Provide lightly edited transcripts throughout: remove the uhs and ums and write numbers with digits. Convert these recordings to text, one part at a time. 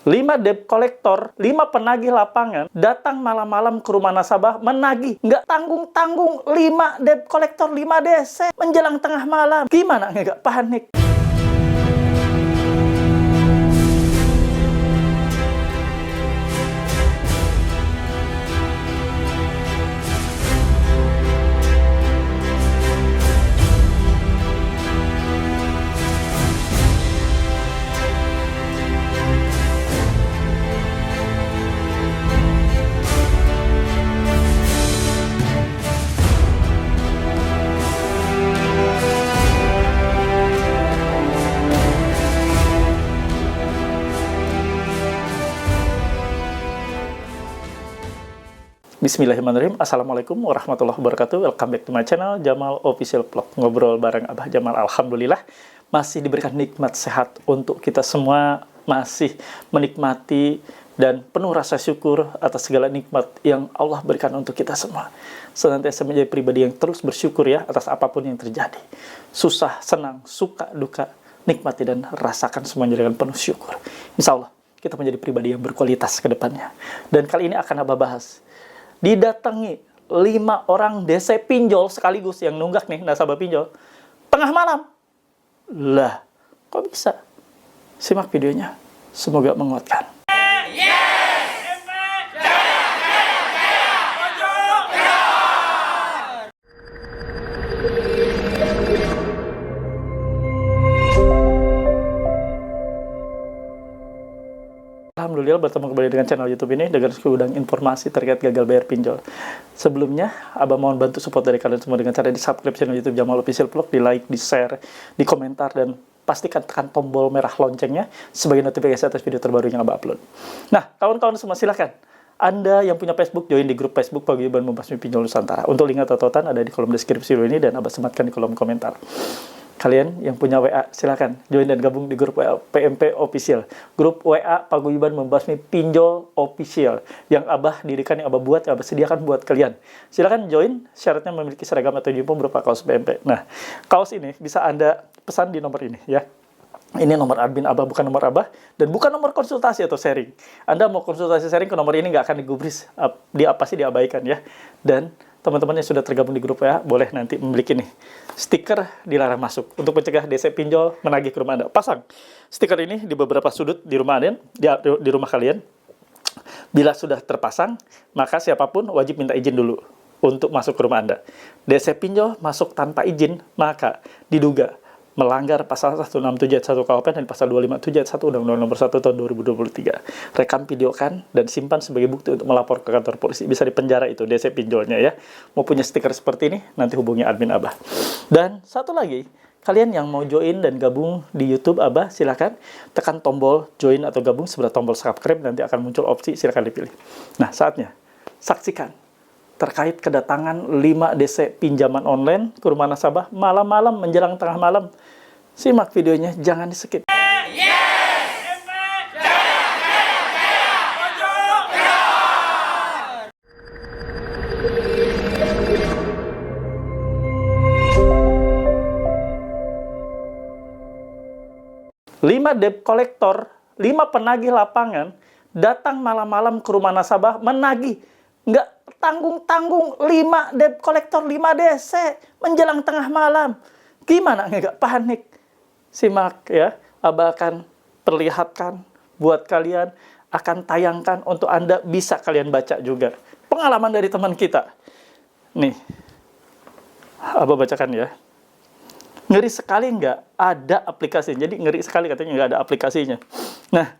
5 debt collector, 5 penagih lapangan datang malam-malam ke rumah nasabah menagih. Nggak tanggung-tanggung, 5 debt collector, 5 DC menjelang tengah malam. Gimana nggak panik? Bismillahirrahmanirrahim. Assalamualaikum warahmatullahi wabarakatuh. Welcome back to my channel, Jamal Official Vlog. Ngobrol bareng Abah Jamal. Alhamdulillah masih diberikan nikmat sehat untuk kita semua, masih menikmati dan penuh rasa syukur atas segala nikmat yang Allah berikan untuk kita semua. Senantiasa menjadi pribadi yang terus bersyukur ya atas apapun yang terjadi. Susah, senang, suka, duka, nikmati dan rasakan semuanya dengan penuh syukur. Insya Allah kita menjadi pribadi yang berkualitas ke depannya. Dan kali ini akan Abah bahas, didatangi 5 orang DC pinjol sekaligus yang nunggak nih, nasabah pinjol, tengah malam. Lah, kok bisa? Simak videonya, semoga menguatkan. Alhamdulillah bertemu kembali dengan channel YouTube ini dengan segudang informasi terkait gagal bayar pinjol. Sebelumnya, Abah mohon bantu support dari kalian semua dengan cara di subscribe channel YouTube Jamal Official Vlog, di like, di share, di komentar, dan pastikan tekan tombol merah loncengnya sebagai notifikasi atas video terbaru yang Abah upload. Nah, kawan-kawan semua silakan. Anda yang punya Facebook, join di grup Facebook Paguyuban Membasmi Pinjol Nusantara. Untuk link atau tautan ada di kolom deskripsi video ini dan Abah sematkan di kolom komentar. Kalian yang punya WA, silakan join dan gabung di grup WA PMP Official. Grup WA Paguyuban Membasmi Pinjol Official. Yang Abah dirikan, yang Abah buat, yang Abah sediakan buat kalian. Silakan join, syaratnya memiliki seragam atau uniform berupa kaos PMP. Nah, kaos ini bisa Anda pesan di nomor ini ya. Ini nomor admin Abah, bukan nomor Abah, dan bukan nomor konsultasi atau sharing. Anda mau konsultasi sharing ke nomor ini nggak akan digubris, diabaikan ya. Dan teman-teman yang sudah tergabung di grup WA boleh nanti memiliki nih stiker dilarang masuk untuk mencegah DC pinjol menagih ke rumah Anda. Pasang stiker ini di beberapa sudut di rumah Anda, di rumah kalian. Bila sudah terpasang, maka siapapun wajib minta izin dulu untuk masuk ke rumah Anda. DC pinjol masuk tanpa izin, maka diduga melanggar pasal 167 ayat 1 KUHP dan pasal 257 ayat 1 Undang-Undang Nomor 1 Tahun 2023. Rekam videokan dan simpan sebagai bukti untuk melapor ke kantor polisi. Bisa dipenjara itu DC pinjolnya ya. Mau punya stiker seperti ini, nanti hubungi admin Abah. Dan satu lagi, kalian yang mau join dan gabung di YouTube Abah, silakan tekan tombol join atau gabung sebelah tombol subscribe, nanti akan muncul opsi, silakan dipilih. Nah, saatnya saksikan terkait kedatangan 5 DC pinjaman online ke rumah nasabah malam-malam menjelang tengah malam. Simak videonya, jangan di-skip. 5 debt collector, 5 penagih lapangan datang malam-malam ke rumah nasabah menagih. Nggak tanggung-tanggung, 5 debt collector, 5 DC menjelang tengah malam. Gimana nggak panik? Simak ya, Abah akan perlihatkan buat kalian, akan tayangkan untuk Anda bisa kalian baca juga. Pengalaman dari teman kita. Nih, Abah bacakan ya. Ngeri sekali nggak ada aplikasi. Jadi ngeri sekali katanya nggak ada aplikasinya. Nah,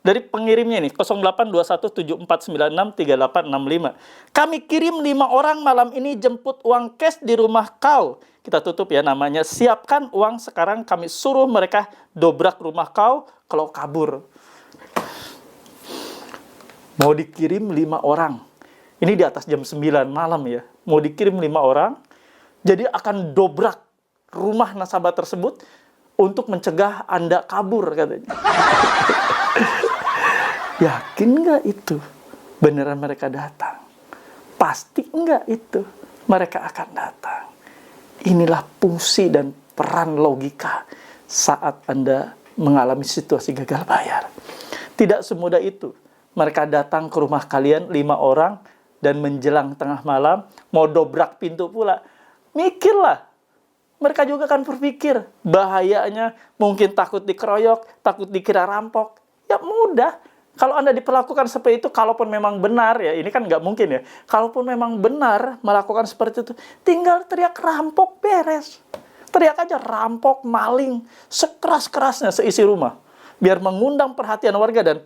dari pengirimnya nih, 082174963865. Kami kirim 5 orang malam ini jemput uang cash di rumah kau. Kita tutup ya namanya. Siapkan uang sekarang, kami suruh mereka dobrak rumah kau kalau kabur. Mau dikirim 5 orang. Ini di atas jam 9 malam ya. Mau dikirim 5 orang. Jadi akan dobrak rumah nasabah tersebut untuk mencegah Anda kabur katanya. Yakin nggak itu beneran mereka datang? Pasti nggak itu mereka akan datang. Inilah fungsi dan peran logika saat Anda mengalami situasi gagal bayar. Tidak semudah itu. Mereka datang ke rumah kalian 5 orang, dan menjelang tengah malam, mau dobrak pintu pula. Mikirlah. Mereka juga akan berpikir, bahayanya, mungkin takut dikeroyok, takut dikira rampok. Ya mudah. Kalau Anda diperlakukan seperti itu, kalaupun memang benar, ya ini kan nggak mungkin ya. Kalaupun memang benar melakukan seperti itu, tinggal teriak rampok, beres. Teriak aja rampok, maling, sekeras-kerasnya seisi rumah. Biar mengundang perhatian warga dan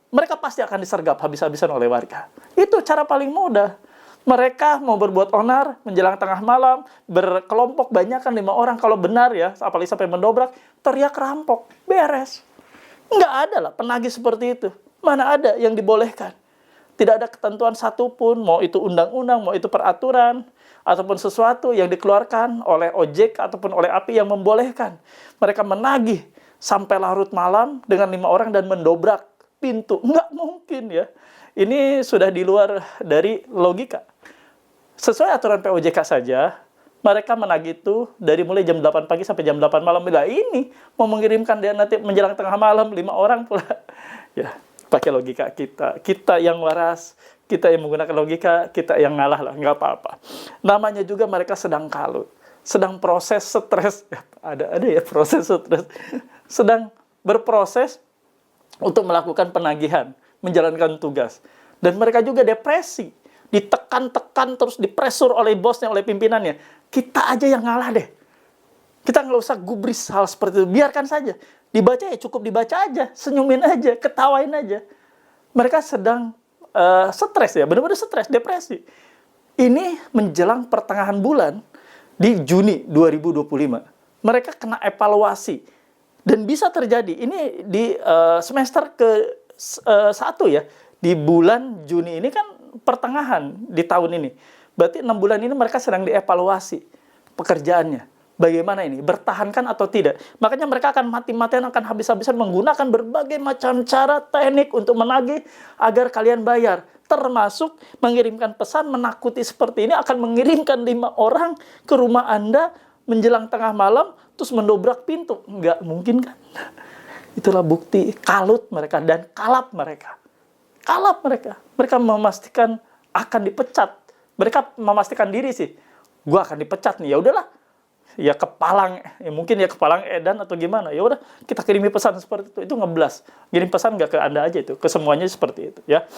mereka pasti akan disergap habis-habisan oleh warga. Itu cara paling mudah. Mereka mau berbuat onar menjelang tengah malam, berkelompok banyak kan 5 orang. Kalau benar ya, apalagi sampai mendobrak, teriak rampok, beres. Nggak ada lah penagih seperti itu. Mana ada yang dibolehkan? Tidak ada ketentuan satupun, mau itu undang-undang, mau itu peraturan, ataupun sesuatu yang dikeluarkan oleh ojek ataupun oleh API yang membolehkan. Mereka menagih sampai larut malam dengan 5 orang dan mendobrak pintu. Nggak mungkin ya. Ini sudah di luar dari logika. Sesuai aturan POJK saja, mereka menagih itu dari mulai jam 8 pagi sampai jam 8 malam. Bila ini mau mengirimkan dia nanti menjelang tengah malam 5 orang pula. Ya, pakai logika kita. Kita yang waras, kita yang menggunakan logika, kita yang ngalah lah, nggak apa-apa. Namanya juga mereka sedang kalut, sedang proses stres. Ada ya proses stres. Sedang berproses untuk melakukan penagihan, menjalankan tugas. Dan mereka juga depresi, ditekan-tekan terus dipresur oleh bosnya, oleh pimpinannya. Kita aja yang ngalah deh. Kita nggak usah gubris hal seperti itu, biarkan saja. Dibaca ya cukup dibaca aja, senyumin aja, ketawain aja. Mereka sedang stres ya, benar-benar stres, depresi. Ini menjelang pertengahan bulan di Juni 2025. Mereka kena evaluasi. Dan bisa terjadi, ini di semester ke-1 ya, di bulan Juni ini kan pertengahan di tahun ini. Berarti 6 bulan ini mereka sedang dievaluasi pekerjaannya. Bagaimana ini? Bertahankan atau tidak? Makanya mereka akan mati-matian, akan habis-habisan menggunakan berbagai macam cara teknik untuk menagih agar kalian bayar. Termasuk mengirimkan pesan menakuti seperti ini, akan mengirimkan 5 orang ke rumah Anda menjelang tengah malam, terus mendobrak pintu. Nggak mungkin kan? Itulah bukti kalut mereka dan kalap mereka. Kalap mereka. Mereka memastikan akan dipecat. Mereka memastikan diri sih. Gua akan dipecat nih. Ya udahlah. Ya kepalang, ya mungkin ya kepalang edan atau gimana. Ya udah, kita kirimi pesan seperti itu. Itu ngeblas. Kirim pesan nggak ke Anda aja itu, ke semuanya seperti itu ya.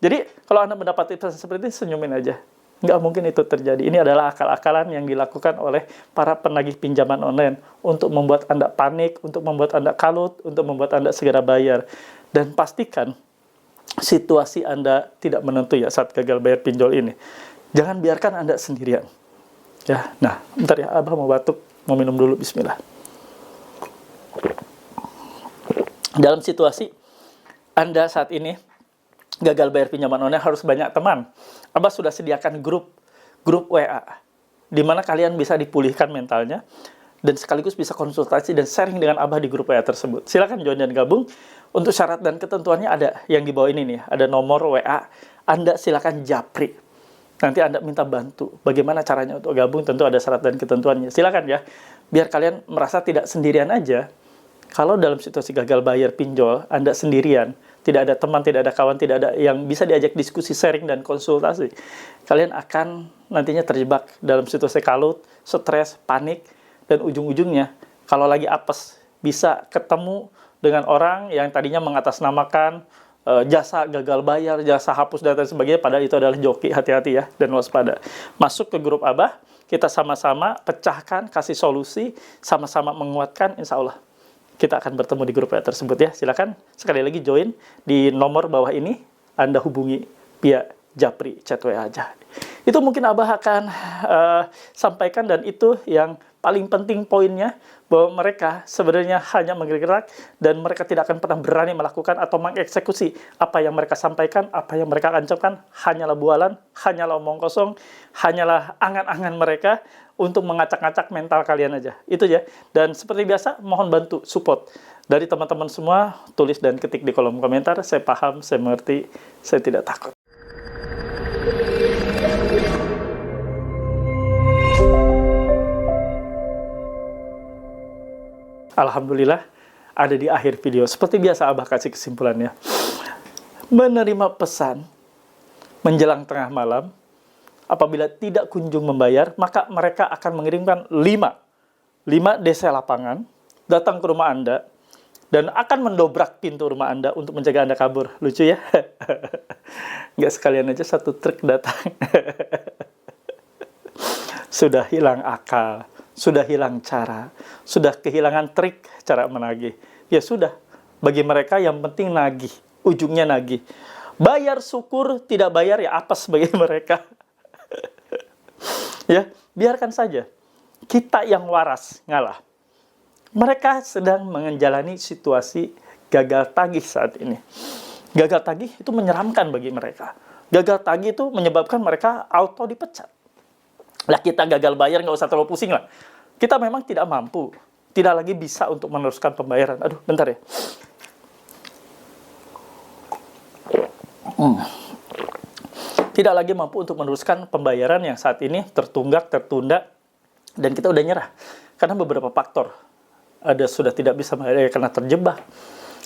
Jadi kalau Anda mendapat itu seperti ini, senyumin aja. Nggak mungkin itu terjadi. Ini adalah akal-akalan yang dilakukan oleh para penagih pinjaman online untuk membuat Anda panik, untuk membuat Anda kalut, untuk membuat Anda segera bayar. Dan pastikan situasi Anda tidak menentu ya saat gagal bayar pinjol ini. Jangan biarkan Anda sendirian. Ya, nah, bentar ya, Abah mau batuk, mau minum dulu, bismillah. Dalam situasi Anda saat ini gagal bayar pinjaman online, harus banyak teman. Abah sudah sediakan grup WA, di mana kalian bisa dipulihkan mentalnya, dan sekaligus bisa konsultasi dan sharing dengan Abah di grup WA tersebut. Silakan join dan gabung. Untuk syarat dan ketentuannya ada yang di bawah ini nih, ada nomor WA. Anda silakan japri. Nanti Anda minta bantu. Bagaimana caranya untuk gabung, tentu ada syarat dan ketentuannya. Silakan ya, biar kalian merasa tidak sendirian aja. Kalau dalam situasi gagal bayar pinjol, Anda sendirian, tidak ada teman, tidak ada kawan, tidak ada yang bisa diajak diskusi, sharing, dan konsultasi, kalian akan nantinya terjebak dalam situasi kalut, stres, panik, dan ujung-ujungnya, kalau lagi apes, bisa ketemu dengan orang yang tadinya mengatasnamakan jasa gagal bayar, jasa hapus data dan sebagainya, padahal itu adalah joki. Hati-hati ya, dan waspada. Masuk ke grup Abah, kita sama-sama pecahkan, kasih solusi, sama-sama menguatkan, insya Allah kita akan bertemu di grup WA tersebut ya. Silakan sekali lagi join di nomor bawah ini, Anda hubungi via japri, chat WA aja. Itu mungkin Abah akan sampaikan, dan itu yang paling penting poinnya, bahwa mereka sebenarnya hanya menggerak dan mereka tidak akan pernah berani melakukan atau mengeksekusi apa yang mereka sampaikan, apa yang mereka ancamkan. Hanyalah bualan, hanyalah omong kosong, hanyalah angan-angan mereka untuk mengacak-ngacak mental kalian aja. Itu ya. Dan seperti biasa, mohon bantu support dari teman-teman semua. Tulis dan ketik di kolom komentar. Saya paham, saya mengerti, saya tidak takut. Alhamdulillah, ada di akhir video. Seperti biasa Abah kasih kesimpulannya. Menerima pesan menjelang tengah malam, apabila tidak kunjung membayar, maka mereka akan mengirimkan 5 DC lapangan datang ke rumah Anda dan akan mendobrak pintu rumah Anda untuk mencegah Anda kabur. Lucu ya? Nggak sekalian aja 1 truk datang. Sudah hilang akal, sudah hilang cara, sudah kehilangan trik cara menagih. Ya sudah, bagi mereka yang penting nagih, ujungnya nagih. Bayar syukur, tidak bayar ya apes bagi mereka. Ya, biarkan saja. Kita yang waras ngalah. Mereka sedang menjalani situasi gagal tagih saat ini. Gagal tagih itu menyeramkan bagi mereka. Gagal tagih itu menyebabkan mereka auto dipecat. Lah kita gagal bayar nggak usah terlalu pusing lah. Kita memang tidak mampu, tidak lagi bisa untuk meneruskan pembayaran. Aduh, bentar ya. Tidak lagi mampu untuk meneruskan pembayaran yang saat ini tertunggak, tertunda, dan kita udah nyerah. Karena beberapa faktor. Ada sudah tidak bisa membayar karena terjebak.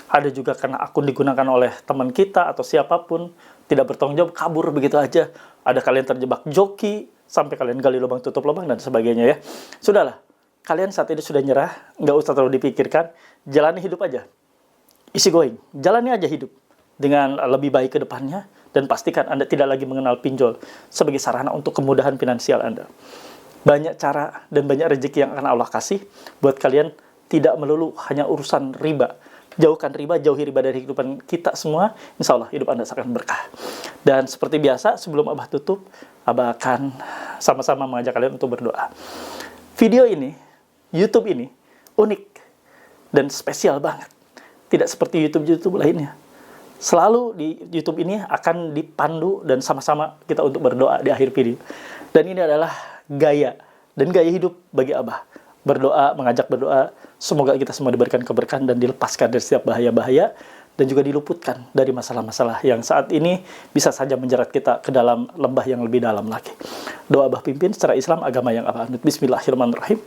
Ada juga karena akun digunakan oleh teman kita atau siapapun. Tidak bertanggung jawab, kabur begitu aja. Ada kalian terjebak joki, sampai kalian gali lubang tutup lubang dan sebagainya ya. Sudahlah, kalian saat ini sudah nyerah, nggak usah terlalu dipikirkan, jalani hidup aja. Easy going, jalani aja hidup dengan lebih baik ke depannya, dan pastikan Anda tidak lagi mengenal pinjol sebagai sarana untuk kemudahan finansial Anda. Banyak cara dan banyak rezeki yang akan Allah kasih buat kalian, tidak melulu hanya urusan riba. Jauhkan riba, jauhi riba dari kehidupan kita semua, insya Allah hidup Anda akan berkah. Dan seperti biasa, sebelum Abah tutup, Abah akan sama-sama mengajak kalian untuk berdoa. Video ini, YouTube ini, unik dan spesial banget. Tidak seperti YouTube-YouTube lainnya. Selalu di YouTube ini akan dipandu dan sama-sama kita untuk berdoa di akhir video. Dan ini adalah gaya dan gaya hidup bagi Abah. Berdoa, mengajak berdoa, semoga kita semua diberikan keberkahan dan dilepaskan dari setiap bahaya-bahaya, dan juga diluputkan dari masalah-masalah yang saat ini bisa saja menjerat kita ke dalam lembah yang lebih dalam lagi. Doa Abah pimpin secara Islam, agama yang Abah anut. Bismillahirrahmanirrahim.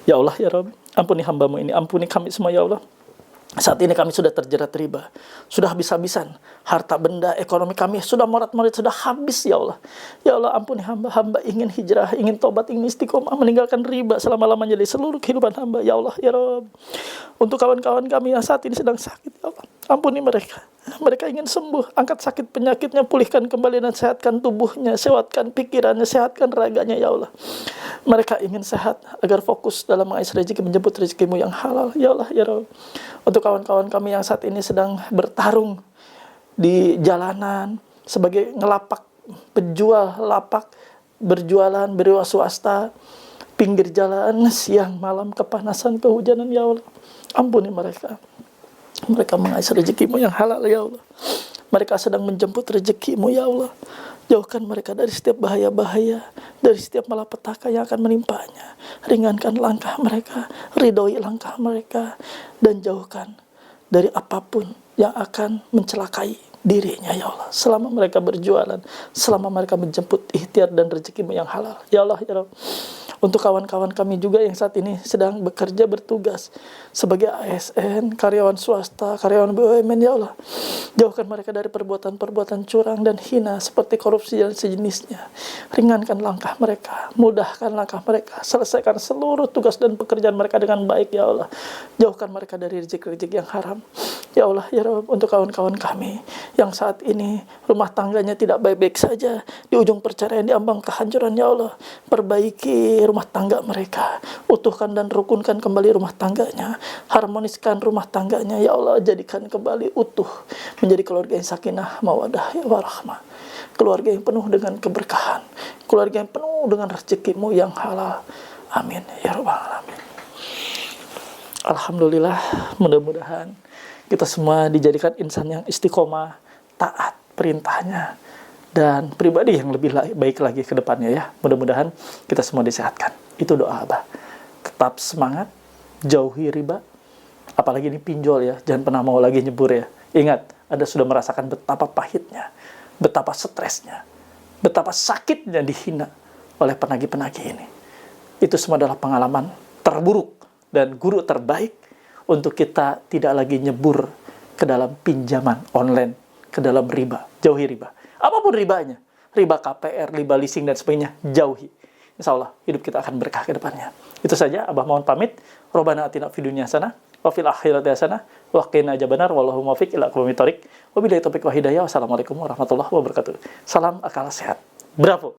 Ya Allah, ya Rabb, ampuni hamba-Mu ini, ampuni kami semua ya Allah. Saat ini kami sudah terjerat riba, sudah habis-habisan, harta benda, ekonomi kami sudah morat-morit, sudah habis ya Allah. Ya Allah, ampuni hamba-hamba ingin hijrah, ingin tobat, ingin istiqomah, meninggalkan riba selama-lamanya dari seluruh kehidupan hamba. Ya Allah, ya Rabb. Untuk kawan-kawan kami yang saat ini sedang sakit, ya Allah, ampuni mereka. Mereka ingin sembuh, angkat sakit penyakitnya, pulihkan kembali dan sehatkan tubuhnya, sehatkan pikirannya, sehatkan raganya ya Allah. Mereka ingin sehat agar fokus dalam mengais rezeki, menjemput rezekimu yang halal. Ya Allah, ya Rabb. Untuk kawan-kawan kami yang saat ini sedang bertarung di jalanan sebagai ngelapak, penjual lapak, berjualan, berwira swasta, pinggir jalan, siang malam, kepanasan, kehujanan, ya Allah. Ampuni mereka. Mereka mengais rezekimu yang halal ya Allah. Mereka sedang menjemput rezekimu ya Allah. Jauhkan mereka dari setiap bahaya-bahaya, dari setiap malapetaka yang akan menimpanya. Ringankan langkah mereka, ridhoi langkah mereka, dan jauhkan dari apapun yang akan mencelakai dirinya ya Allah. Selama mereka berjualan, selama mereka menjemput ikhtiar dan rezekimu yang halal. Ya Allah, ya Rabb. Untuk kawan-kawan kami juga yang saat ini sedang bekerja, bertugas sebagai ASN, karyawan swasta, karyawan BUMN, ya Allah. Jauhkan mereka dari perbuatan-perbuatan curang dan hina seperti korupsi dan sejenisnya. Ringankan langkah mereka, mudahkan langkah mereka, selesaikan seluruh tugas dan pekerjaan mereka dengan baik, ya Allah. Jauhkan mereka dari rezeki-rezeki yang haram. Ya Allah, ya Rabb. Untuk kawan-kawan kami yang saat ini rumah tangganya tidak baik-baik saja, di ujung perceraian, di ambang kehancuran, ya Allah. Perbaiki rumah tangga mereka, utuhkan dan rukunkan kembali rumah tangganya, harmoniskan rumah tangganya, ya Allah. Jadikan kembali utuh menjadi keluarga yang sakinah, mawadah, warahmah, keluarga yang penuh dengan keberkahan, keluarga yang penuh dengan rezekimu yang halal. Amin ya rabbal alamin. Alhamdulillah, mudah-mudahan kita semua dijadikan insan yang istiqomah, taat perintahnya, dan pribadi yang lebih baik lagi ke depannya ya. Mudah-mudahan kita semua disehatkan. Itu doa Abah. Tetap semangat, jauhi riba. Apalagi ini pinjol ya, jangan pernah mau lagi nyebur ya. Ingat, Anda sudah merasakan betapa pahitnya, betapa stresnya, betapa sakitnya dihina oleh penagih-penagih ini. Itu semua adalah pengalaman terburuk dan guru terbaik untuk kita tidak lagi nyebur ke dalam pinjaman online, ke dalam riba. Jauhi riba. Apapun ribanya. Riba KPR, riba leasing, dan sebagainya. Jauhi. Insya Allah, hidup kita akan berkah ke depannya. Itu saja, Abah mohon pamit. Robbana atina fid dunya hasanah, wa fil akhirati hasanah, wa qina adzabannar, wallahu muwaffiq ila aqwamit thoriq. Wabillahi taufiq wa hidayah. Wassalamualaikum warahmatullahi wabarakatuh. Salam akal sehat. Bravo.